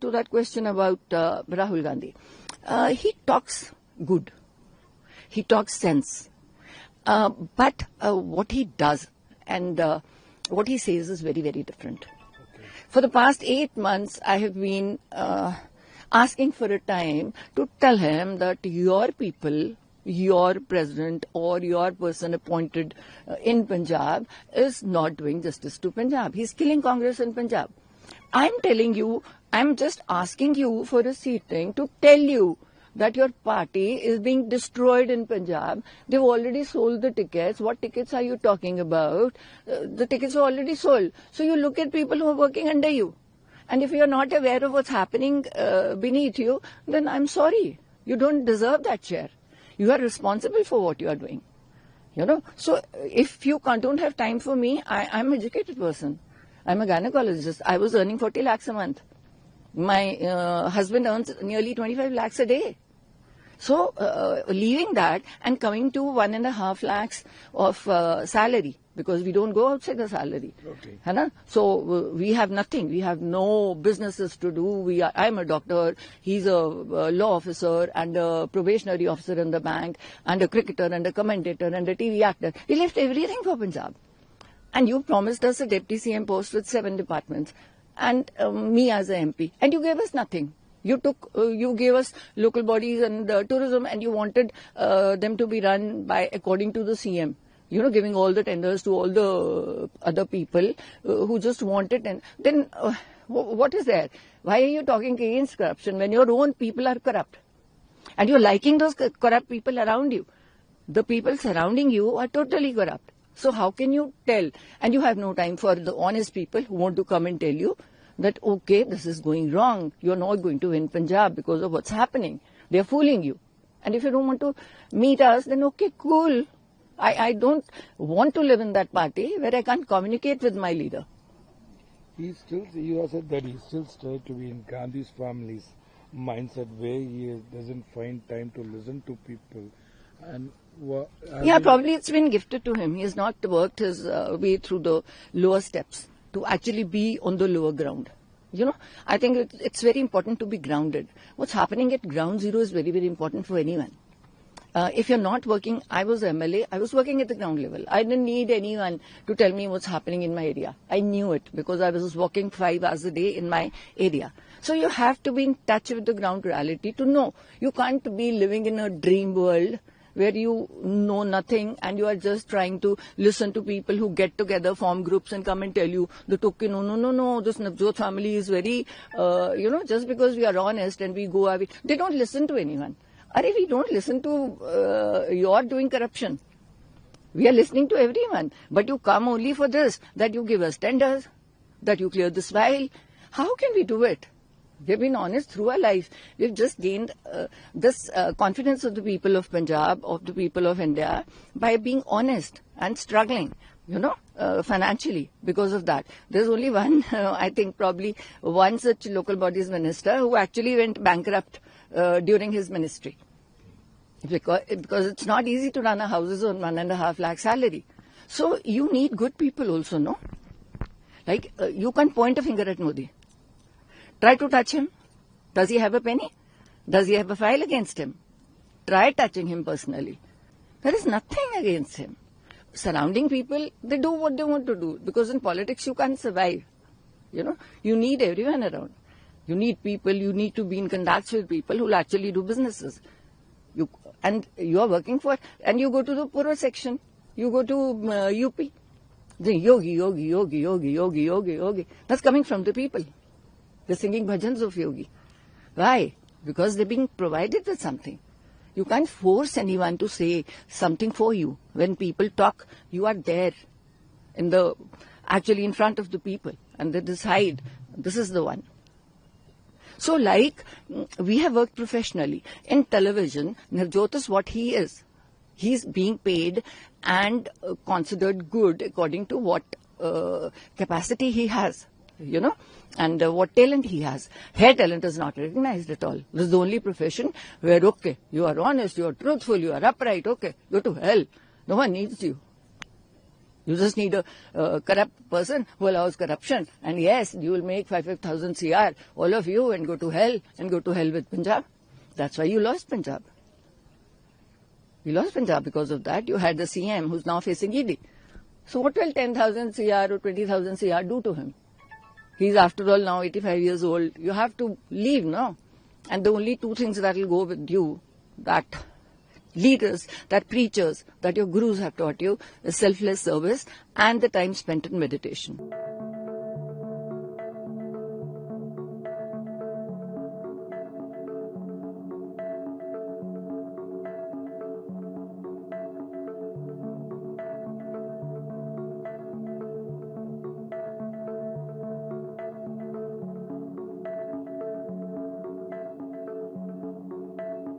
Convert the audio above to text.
to that question about Rahul Gandhi. He talks good. He talks sense. But what he does and what he says is very, very different. Okay. For the past 8 months, I have been asking for a time to tell him that your people, your president or your person appointed in Punjab is not doing justice to Punjab. He's killing Congress in Punjab. I'm telling you, I'm just asking you for a seating to tell you that your party is being destroyed in Punjab. They've already sold the tickets. What tickets are you talking about? The tickets are already sold. So you look at people who are working under you. And if you're not aware of what's happening beneath you, then I'm sorry. You don't deserve that chair. You are responsible for what you are doing. You know, so if you don't have time for me, I'm an educated person. I'm a gynecologist. I was earning 40 lakhs a month. My husband earns nearly 25 lakhs a day. So leaving that and coming to 1.5 lakhs of salary, because we don't go outside the salary. Okay. So we have nothing. We have no businesses to do. I'm a doctor. He's a law officer and a probationary officer in the bank and a cricketer and a commentator and a TV actor. We left everything for Punjab. And you promised us a deputy CM post with 7 departments and me as a MP. And you gave us nothing. You gave us local bodies and tourism, and you wanted them to be run by according to the CM. You know, giving all the tenders to all the other people who just wanted. And then what is there? Why are you talking against corruption when your own people are corrupt? And you're liking those corrupt people around you. The people surrounding you are totally corrupt. So how can you tell? And you have no time for the honest people who want to come and tell you that, okay, this is going wrong. You're not going to win Punjab because of what's happening. They're fooling you. And if you don't want to meet us, then okay, cool. I don't want to live in that party where I can't communicate with my leader. You have said that he still tries to be in Gandhi's family's mindset where he doesn't find time to listen to people. And probably it's been gifted to him. He has not worked his way through the lower steps to actually be on the lower ground. You know, I think it's very important to be grounded. What's happening at ground zero is very, very important for anyone. If you're not working, I was MLA, I was working at the ground level. I didn't need anyone to tell me what's happening in my area. I knew it because I was walking 5 hours a day in my area. So you have to be in touch with the ground reality to know. You can't be living in a dream world where you know nothing and you are just trying to listen to people who get together, form groups and come and tell you that, okay, no, this Navjot family is very, just because we are honest and we go away. They don't listen to anyone. We don't listen to you're doing corruption. We are listening to everyone. But you come only for this, that you give us tenders, that you clear this file. How can we do it? We've been honest through our life. We've just gained this confidence of the people of Punjab, of the people of India, by being honest and struggling, financially because of that. There's only one, I think probably one such local bodies minister who actually went bankrupt during his ministry. Because it's not easy to run a houses on 1.5 lakh salary. So you need good people also, no? Like you can't point a finger at Modi. Try to touch him. Does he have a penny? Does he have a file against him? Try touching him personally. There is nothing against him. Surrounding people, they do what they want to do. Because in politics, you can't survive. You need everyone around. You need people, you need to be in contact with people who will actually do businesses. And you are working for, and you go to the poorer section. You go to UP. The yogi. That's coming from the people. They're singing bhajans of yogi. Why? Because they're being provided with something. You can't force anyone to say something for you. When people talk, you are there actually in front of the people, and they decide this is the one. So like we have worked professionally in television, Navjot is what he is. He's being paid and considered good according to what capacity he has. And what talent he has. Hair talent is not recognized at all. This is the only profession where, okay, you are honest, you are truthful, you are upright, okay, go to hell. No one needs you. You just need a corrupt person who allows corruption. And yes, you will make 5,000 CR, all of you, and go to hell with Punjab. That's why you lost Punjab. You lost Punjab because of that. You had the CM who's now facing ED. So what will 10,000 CR or 20,000 CR do to him? He's after all now 85 years old. You have to leave now. And the only two things that will go with you, that leaders, that preachers, that your gurus have taught you, is selfless service and the time spent in meditation.